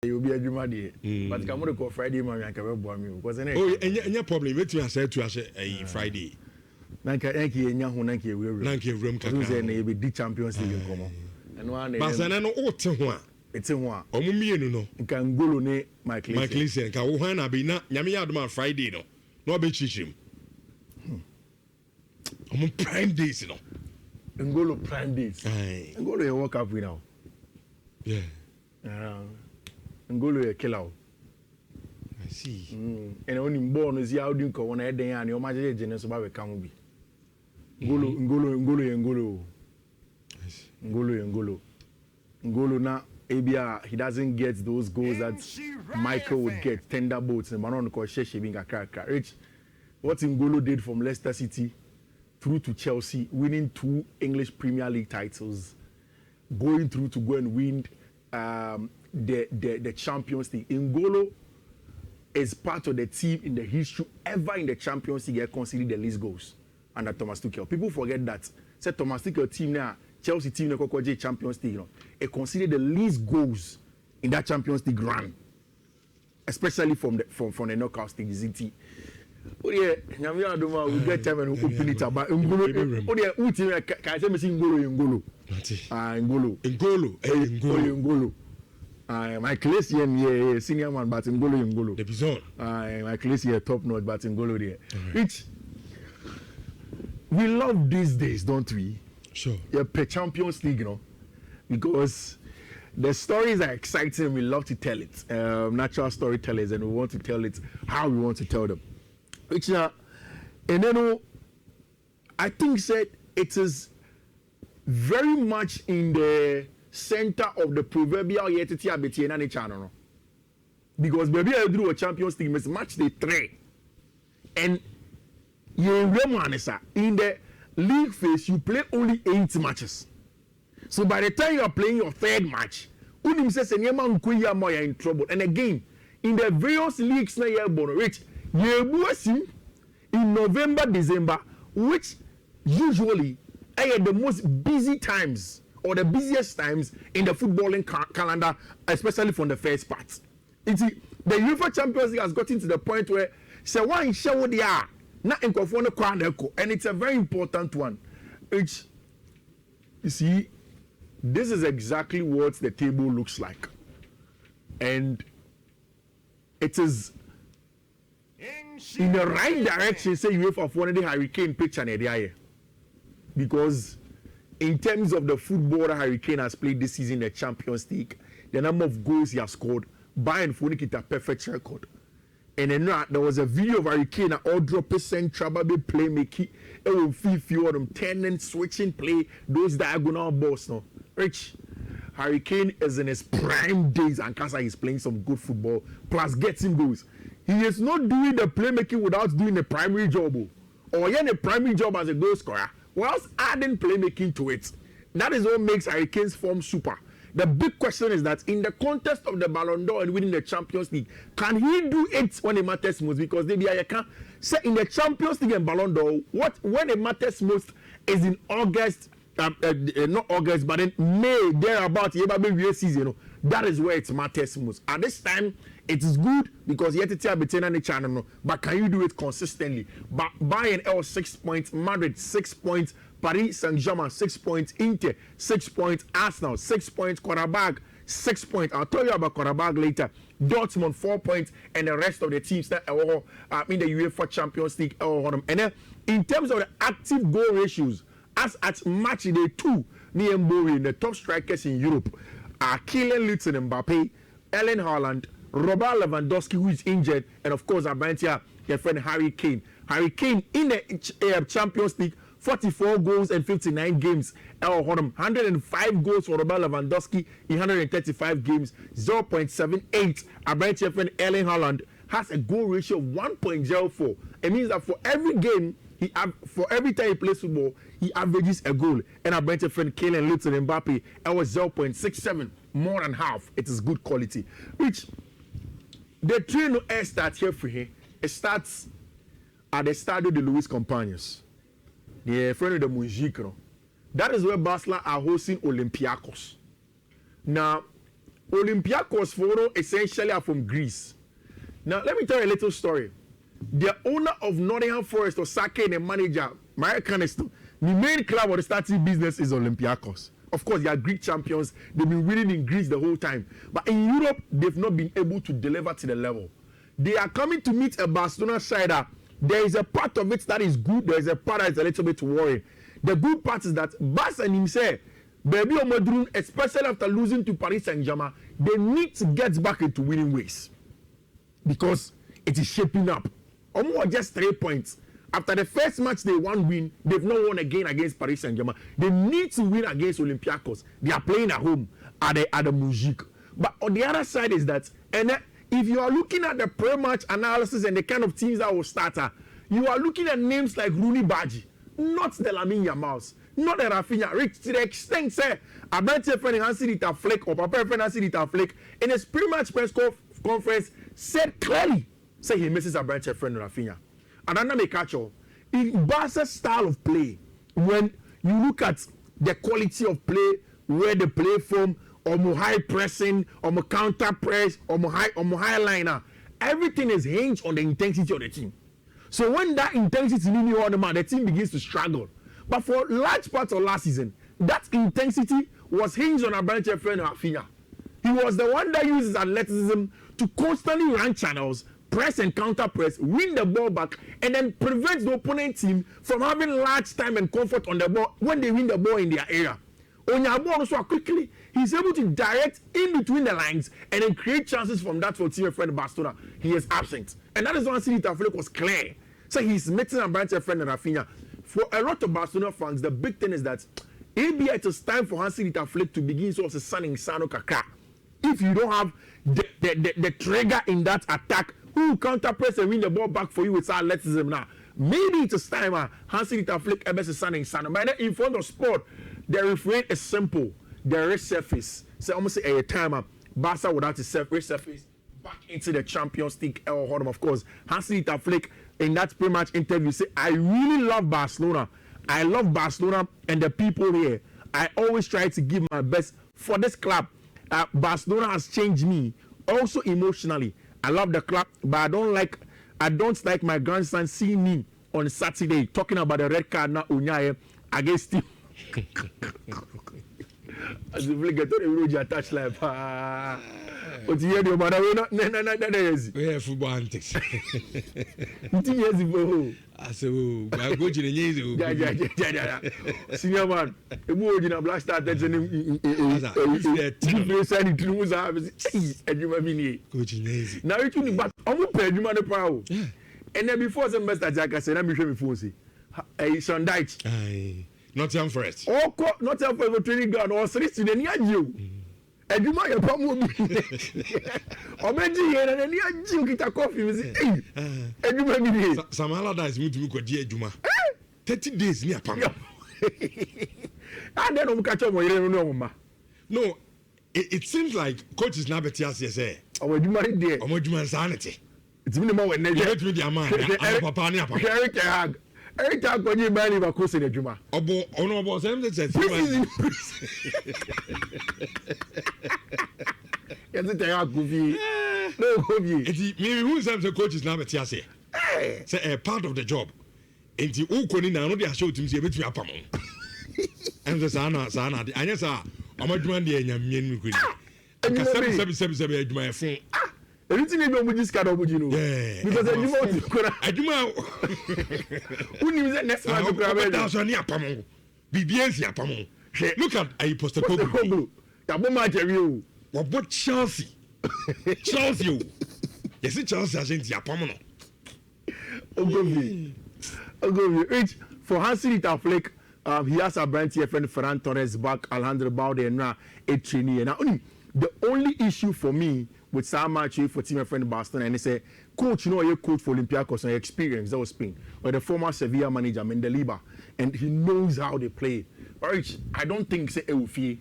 You be a Juma day, but come on, go Friday, man. I can go me because any problem. Wait till I say to us a Friday. Nanka enya ho nanka we nanka room kakra say na be di Champions League komo eno an Barcelona no o te ho a ete ho a omo mienu no nka Ngolo ne Michael nka wo han na be na nyame ya adoma Friday no no be chichim omo prime days no Ngolo prime days Ngolo e World Cup winner yeah Ngolo e killer I see and only born is ya odin ko wona eden ya ne o ma je je ne so ba we kan bi Ngolo na Abia, he doesn't get those goals that Michael would get, thunderbolts and Manon ko sheshe being a cracker. Rich, what Ngolo did from Leicester City through to Chelsea, winning 2 English Premier League titles, going through to go and win the Champions League. Ngolo is part of the team in the history ever in the Champions League considered the least goals under Thomas Tuchel. People forget that. Say Thomas Tuchel team now, Chelsea team now Champions League, it considered the least goals in that Champions League run, especially from the knockout stage. Oh yeah, we get time and open it up. Ngolo, oh yeah, who team can I say me Ngolo? Ngolo. My class here, senior man, but Ngolo. The Bison. My class here, top notch, but Ngolo there. Which we love these days, don't we? Sure. Yeah, per Champions League, you know, because the stories are exciting. We love to tell it. Natural storytellers, and we want to tell it how we want to tell them. Which and then I think said it is very much in the center of the proverbial yetiti abeti na channel, because baby I do a Champions League match day 3, and in the league phase you play only 8 matches. So by the time you are playing your 3rd match, unim says you're in trouble. And again, in the various leagues na year born, which you in November, December, which usually are the most busy times or the busiest times in the footballing calendar, especially from the first part. The UEFA Champions League has gotten to the point where say one show they are not in and it's a very important one. Which you see, this is exactly what the table looks like, and it is in the right direction. Say UEFA for the Hurricane picture in because in terms of the football that Hurricane has played this season in the Champions League, the number of goals he has scored, Bayern Munich is a perfect record. And then there was a video of Hurricane all drop central playmaking, it will Fiifi them turning, switching play, those diagonal balls now. Rich, Hurricane is in his prime days and Kasa is playing some good football, plus getting goals. He is not doing the playmaking without doing the primary job, or the primary job as a goal scorer, whilst adding playmaking to it. That is what makes Hurricane's form super. The big question is that in the context of the Ballon d'Or and winning the Champions League, can he do it when it matters most? Because maybe I can say in the Champions League and Ballon d'Or, when it matters most is in August, not August, but in May, thereabout, season. That is where it matters most. At this time, it is good because you have to tell the channel, but can you do it consistently? But Bayern L 6 points, Madrid 6 points, Paris Saint-Germain 6 points, Inter 6 points, Arsenal 6 points, Qarabag 6 points. I'll tell you about Qarabag later. Dortmund 4 points, and the rest of the teams that are in the UEFA Champions League. And then in terms of the active goal ratios, as at match day 2, near Mbouri, the top strikers in Europe are Kylian Mbappe, Erling Haaland, Robert Lewandowski, who is injured, and of course, Abantia, your friend Harry Kane. Harry Kane in the Champions League, 44 goals and 59 games. 105 goals for Robert Lewandowski in 135 games, 0.78. Abantia, friend Erling Haaland has a goal ratio of 1.04. It means that for every game, for every time he plays football, he averages a goal. And I bet your friend Kylian Mbappe, it was 0.67, more than half. It is good quality. Which the train air starts here for him. It starts at the Stadio de Luis Companhos, the friend of the Munjik. That is where Barcelona are hosting Olympiacos. Now, Olympiacos for essentially are from Greece. Now, let me tell you a little story. The owner of Nottingham Forest or Sake and the manager, Maria Canisto, the main club of the starting business is Olympiacos. Of course, they are Greek champions. They've been winning in Greece the whole time. But in Europe, they've not been able to deliver to the level. They are coming to meet a Barcelona side. There is a part of it that is good. There is a part that is a little bit worrying. The good part is that Barca and himself, baby Omadrun, especially after losing to Paris Saint-Germain, they need to get back into winning ways. Because it is shaping up. Almost just 3 points. After the first match they win, they've not won again against Paris Saint-Germain. They need to win against Olympiacos. They are playing at home at the Mujic. But on the other side is that, and if you are looking at the pre-match analysis and the kind of teams that will start, you are looking at names like Rooney Badji, not the Lamine Yamals, not the Rafinha. To the extent, say, I bet your friend Hansi Flick or Papa friend Hansi Flick in his pre-match press conference said clearly, say he misses a branch friend Rafinha. And then make catch all. In Barca's style of play, when you look at the quality of play, where they play from, or more high pressing, or more counter press, or more high liner, everything is hinged on the intensity of the team. So when that intensity leaves on the man, the team begins to struggle. But for large parts of last season, that intensity was hinged on a branch friend Rafinha. He was the one that uses athleticism to constantly run channels, press and counter press, win the ball back, and then prevent the opponent team from having large time and comfort on the ball when they win the ball in their area. Onyabo also quickly, he's able to direct in between the lines and then create chances from that for team friend Barcelona. He is absent. And that is why Hansi Flick was clear. So he's meeting a branch friend Rafinha. For a lot of Barcelona fans, the big thing is that maybe it is time for Hansi Flick to begin sort of signing Sano Kaka. If you don't have the trigger in that attack, who counter press and win the ball back for you with athleticism now? Maybe it is time Hansi Flick is signing Sano. But then in front of sport, the refrain is simple. The resurface. So almost a time Barca would have to resurface back into the Champions League. Of course, Hansi Flick in that pre-match interview say, I really love Barcelona. I love Barcelona and the people here. I always try to give my best for this club. Barcelona has changed me also emotionally. I love the club, but I don't like my grandson seeing me on Saturday talking about the red card now Unyaye against him. As the flick get on the touch life. But you hear the matter, we have football antics. 2 years ago. I said, I go to the years. Senior man, a more in a blast start that's an and you may be coaching. Now it's only but almost paid you money power. And then before the semester, Jack, I said, I'm sure before see a Sunday. Not young first. Or not young for training ground or 3 to the near you. And you might have come with me. Or maybe and then you get a coffee with it. And you may be some allies moved to look at Juma 30 days near Pam. And then I'm catch up with you. No, it seems like coach is now better as you say. Or you married there. Or more human sanity. It's minimum when they get with your man. Papa. Every time when you buy Leverkusen in the Juma. Obo, honorable, same that says. Maybe who says the coach is now better as say a part of the job. And the Ukoni now, they are showing to me a bit of a and the Sana, I guess I'm a demand the Yamin Queen. And 777 my phone. Everything you do this kind of you know. Yeah. Because I do my who knew that next one to grab it. BBS Yapamo. Look at I posted Kogo. Taboma Jerry. What Chelsea? Chelsea. Yes, it's Chelsea agent Yapamo. Ogovi. Rich for Hansi Flick. He has a brand here friend Ferran Torres back, Alejandro Balde and now a trainee. Now the only issue for me with some match for team friend Barcelona and they say, coach, you know, you're coach for Olympiacos and experience that was Spain, or the former Sevilla manager Mendelibar, and he knows how they play. Rich, I don't think say Eufi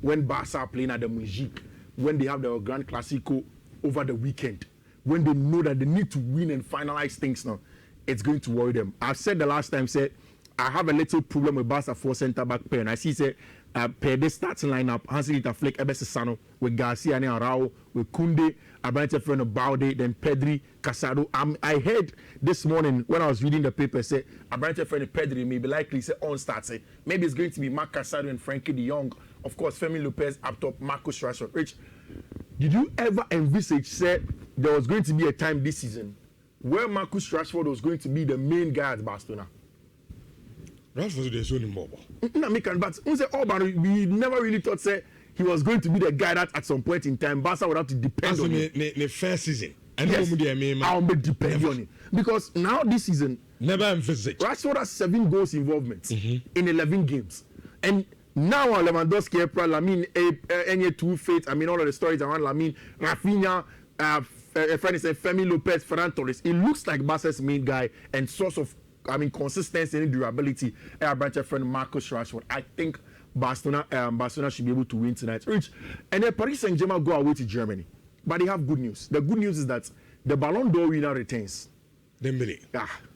when Barca are playing at the Mujic, when they have the Grand Clasico over the weekend, when they know that they need to win and finalize things now, it's going to worry them. I've said the last time, said I have a little problem with Barca for centre back pair, and I see say per this starting lineup, Hansi Flick, Ebesisano, with Garcia and Arao, with Kunde, Abrante friend of Balde, then Pedri, Casado. I heard this morning when I was reading the paper, say Abrante friend of Pedri may be likely say on start. Say maybe it's going to be Marc Casado and Frankie de Jong. Of course, Femi Lopez up top, Marcus Rashford. Rich, did you ever envisage say there was going to be a time this season where Marcus Rashford was going to be the main guy at Barcelona? Rashford is only more. But we never really thought say he was going to be the guy that at some point in time Barca would have to depend on him. The first season. Yes, I'll be depending on him. Because now this season, never envisaged. Rashford has 7 goals involvement in 11 games. And now Lewandowski, Lamine, any 2 faith, I mean all of the stories around Lamine, Rafinha, Femi Lopez, Ferran Torres. It looks like Barca's main guy and source of consistency and durability. Our branch friend Marcus Rashford. I think Barcelona should be able to win tonight. Rich, and then Paris Saint-Germain go away to Germany, but they have good news. The good news is that the Ballon d'Or winner retains. Dembele.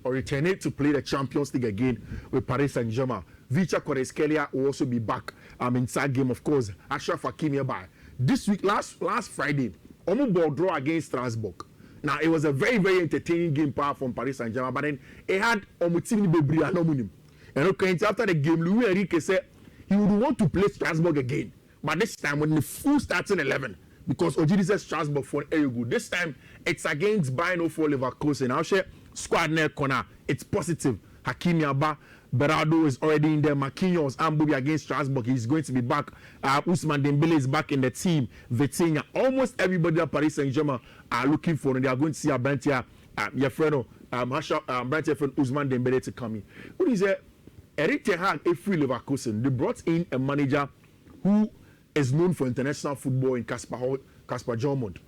Or return to play the Champions League again with Paris Saint-Germain. Vicha Kvaratskhelia will also be back inside game, of course. Achraf Hakimi by this week, last Friday, Omo ball draw against Strasbourg. Now it was a very, very entertaining game from Paris Saint-Germain, but then it had Omutini Bebri and Omunim. And okay, after the game, Luis Enrique said he would want to play Strasbourg again, but this time when the full starting 11, because Ojidi says Strasbourg for good. This time it's against Bayern for Leverkusen. I'll share squad near corner. It's positive. Hakimi Abba, Berardo is already in there. Marquinhos, Ambubi against Strasbourg. He's going to be back. Ousmane Dembele is back in the team. Vitinha. Almost everybody at Paris Saint-Germain are looking for him. They are going to see Abantia, your friend, Brantia friend Ousmane Dembele to come in. What is it? Eric Ten Hag, a free Leverkusen. They brought in a manager who is known for international football in Kasper Jørmund.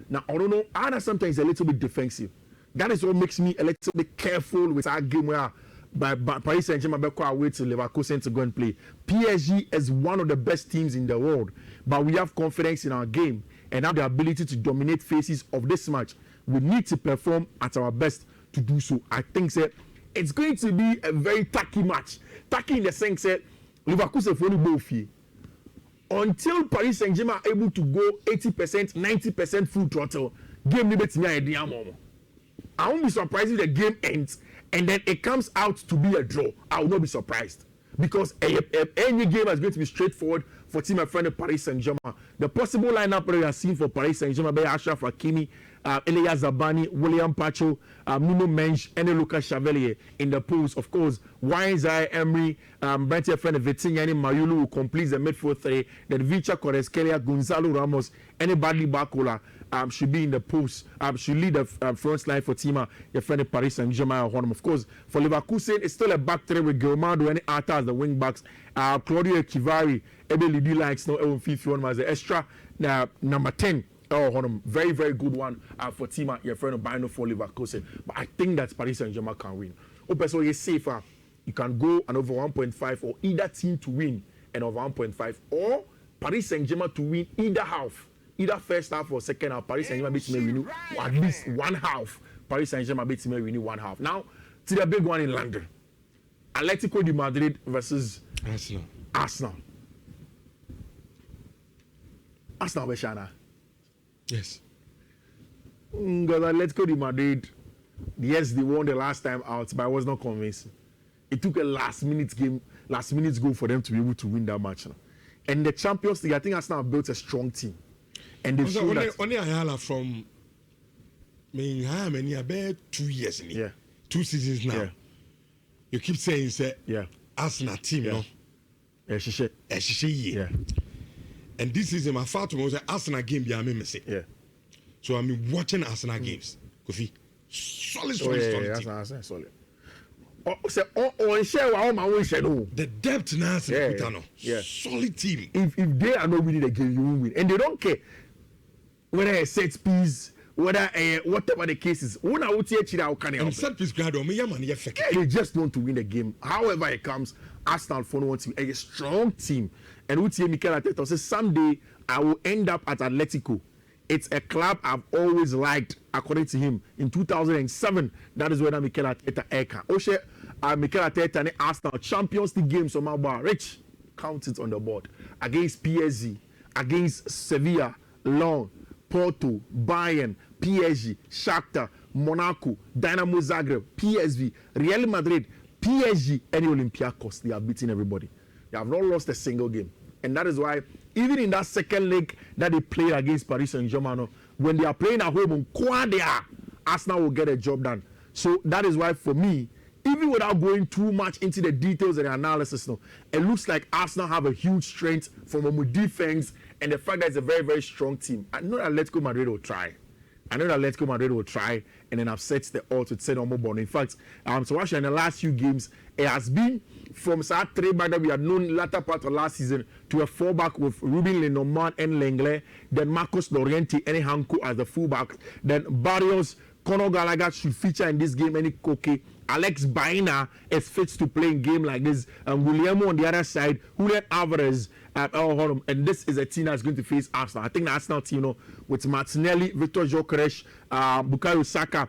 Now, I don't know. Anna sometimes a little bit defensive. That is what makes me a little bit careful with our game where Paris Saint-Germain go away to Leverkusen to go and play. PSG is one of the best teams in the world, but we have confidence in our game and have the ability to dominate phases of this match. We need to perform at our best to do so. I think that it's going to be a very tacky match. Tacky in the sense that Leverkusen for both. Until Paris Saint-Germain are able to go 80%, 90% full throttle, game I won't be surprised if the game ends and then it comes out to be a draw. I will not be surprised because any game is going to be straightforward for team and friend of Paris Saint-Germain. The possible lineup that we are seeing for Paris Saint-Germain by Achraf Hakimi, Elia Zabani, William Pacho, Nuno Mensch, and Lucas Chevalier in the post. Of course, Zaire Emery, Brantia friend of Vitinha and Mayulu will complete the midfield 3. Then Vicha Kvaratskhelia, Gonzalo Ramos, and Bradley Barcola should be in the post. Should lead the front line for Tima, your friend of Paris Saint-Germain. Of course, for Leverkusen, it's still a back 3 with Gilmando and Arta as the wing backs. Claudio Kivari, Ebe Lidi likes no Fiifi-Manfred as the extra number 10. Very, very good one for Tima, your friend of Bino for Leverkusen. But I think that Paris Saint-Germain can win. So you're safer. You can go and over 1.5 or either team to win and over 1.5 or Paris Saint-Germain to win either half. Either first half or second half. Paris Saint-Germain beats me win at least one half. Paris Saint-Germain beats me win one half. Now, to the big one in London. Atletico de Madrid versus Arsenal. Arsenal Beshana. Yes. Because Atletico de Madrid, yes, they won the last time out, but I was not convinced. It took a last minute goal for them to be able to win that match. And the Champions League, I think Arsenal built a strong team. And they showed that. Only Ayala from about 2 years. 2 seasons now. Yeah. You keep saying, Arsenal team, no? Yeah. And this season, my father was an Arsenal game. Yeah. So I'm watching Arsenal games. Kofi, solid team. Solid. The depth now, solid team. If they are not winning the game, you won't win, and they don't care whether a set piece, whether whatever the case is. And set piece they just want to win the game. However it comes, Arsenal wants to be a strong team. And Mikel Arteta says someday I will end up at Atletico. It's a club I've always liked, according to him. In 2007, that is when Mikel Arteta eka. Mikel Arteta and Arsenal Champions League games on my bar. Rich, count it on the board. Against PSG, against Sevilla, Lyon, Porto, Bayern, PSG, Shakhtar, Monaco, Dynamo Zagreb, PSV, Real Madrid, PSG, and Olympiacos. They are beating everybody. They have not lost a single game. And that is why, even in that second leg that they played against Paris Saint-Germain, when they are playing at home, Arsenal will get a job done. So that is why, for me, even without going too much into the details and the analysis, it looks like Arsenal have a huge strength from a defense and the fact that it's a very, very strong team. I know that Atletico Madrid will try. And then upset the odds with Senna Mobon. In fact, so actually in the last few games, it has been from that 3-back that we had known latter part of last season to a 4-back with Ruben Lenormand and Lenglet, then Marcos Llorente and Hanko as the fullback, then Barrios, Conor Gallagher should feature in this game, and Koke. Alex Baena is fit to play in game like this. Guillermo on the other side, Julian Alvarez, and this is a team that's going to face Arsenal. I think the Arsenal team, with Martinelli, Victor Gyökeres, Bukayo Saka,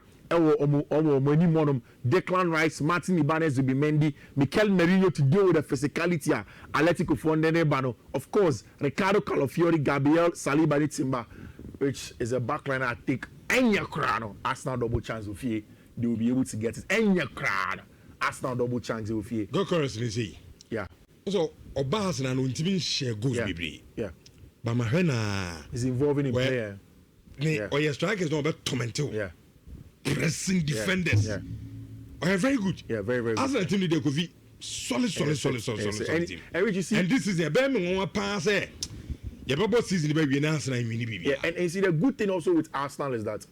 Declan Rice, Martin Ibanez, Zubimendi, Mikel Merino to deal with the physicality of Atletico Fondene, of course, Ricardo Calafiori, Gabriel Saliba, Timba, which is a backline I think Enya Krano, Arsenal double chance of you. They will be able to get it. Enya Krano, Arsenal double chance of you. Go currency. Yeah. So, Obas and Untimin share goes, baby. Yeah. But Mahena is involving in player. Or your strikers know about Tomato. Yeah. Pressing defenders. Yeah. Oh, very good. Yeah, very, very good. As a team, they could be solid team. And this is a bare one pass. Yeah, but season baby announcing I mean. Yeah, and see the good thing also with Arsenal is that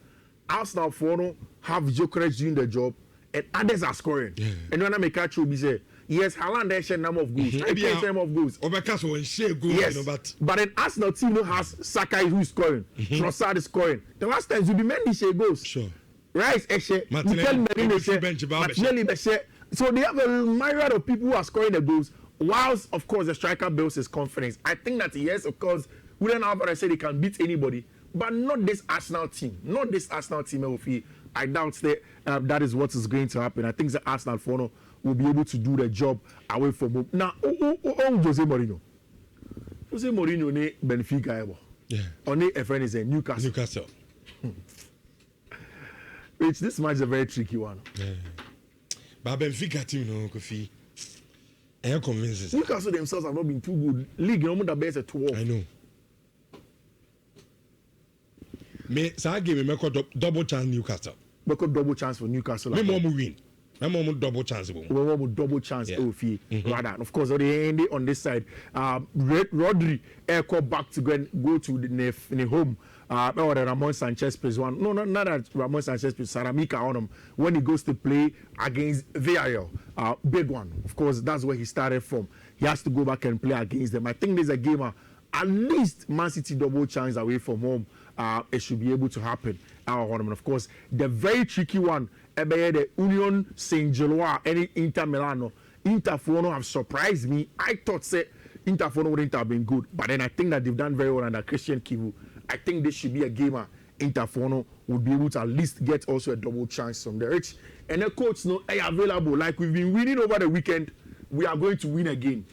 Arsenal for have Gyökeres doing the job and others are scoring. Yeah. And when I make a be say, yes, Haaland has a number of goals. I can't number of goals. Obekaso and share goals. Yes, but an Arsenal team has Saka who is scoring, Trossard is scoring. The last time Zubimendi share goals. Sure. Rice Eshe, Mikel Merino share, so they have a myriad of people who are scoring the goals. Whilst, of course, the striker builds his confidence. I think that, yes, of course, Julian Alvarez said he can beat anybody, but not this Arsenal team. Not this Arsenal team. I doubt that is what is going to happen. I think the Arsenal Fono will be able to do the job away from home. Now, Jose Mourinho. Jose Mourinho ne Benfica. Yeah. Only a friend is a Newcastle. Which this match is a very tricky one. Yeah. But Benfica team, Kofi. I'm convinced. Newcastle themselves have not been too good. League, the best at 12. I know. So I give him a double chance Newcastle. Because double chance for Newcastle. Me more win. Me more double chance. We want double chance. Rather, of course, on this side, Rodri go back to go to the home. Or the Ramon Sanchez plays one. No, not that Ramon Sanchez plays Saramika on him when he goes to play against Villarreal. Big one. Of course, that's where he started from. He has to go back and play against them. I think there's a game at least Man City double chance away from home. It should be able to happen. And of course, the very tricky one, the Union Saint-Gilloise, any Inter Milano. Interfono have surprised me. I thought Interfono wouldn't have been good, but then I think that they've done very well under Christian Kivu. I think this should be a game Interfono would be able to at least get also a double chance from the rich. And the coach available. Like we've been winning over the weekend, we are going to win again.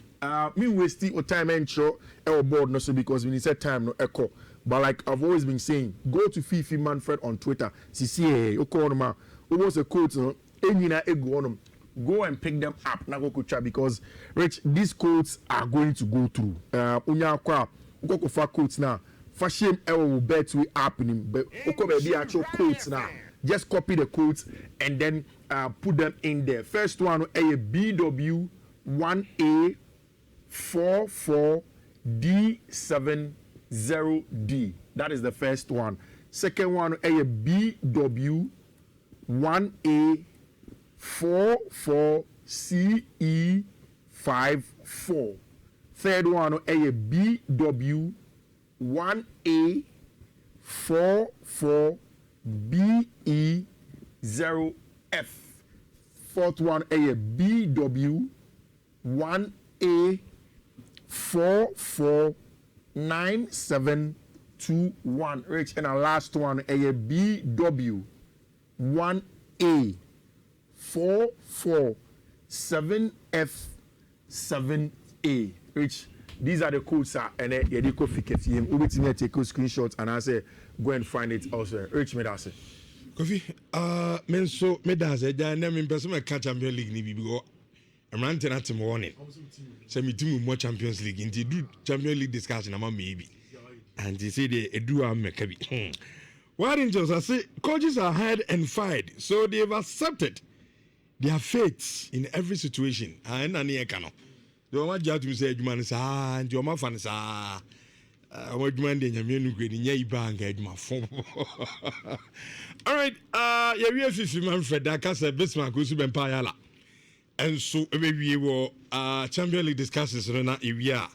Me wasting time and show our board no so because we need set time no echo. But like I've always been saying, go to Fiifi-Manfred on Twitter. See, almost a quote, go and pick them up now because Rich, these quotes are going to go through. Go for quotes now. Fashion will Betway app in him, but be actual quotes now. Just copy the quotes and then put them in there. First one, a BW1A44D70D. That is the first one. Second one, a BW1A44CE54. Third one, a BW1A44BE0F. Fourth one, a BW1A449721. Rich, and our last one, a BW1A447F7A. Rich, these are the codes, and then you go fix him. We will take a screenshot and I say go and find it also. Rich, me that say. Kofi, men so me da say ja na me person me catch Champions League ni bi go. I'm ranting at him warning. Say me team more Champions League. Inti do Champions League discussion ama maybe. And he say they do am make bi. Why Rangers I say coaches are hired and fired, so they've accepted their fates in every situation. And na ne ka no. The one judge me say adwuma ne sa, nti o ma fa ne sa. O adwuma de nyame nu kwedi nya iba nga adwuma fo. All right, yeah, we have Fiifi-Manfred that kasa Bismarck Osu Bempa yala. And so we were Champions League discussions na ewia.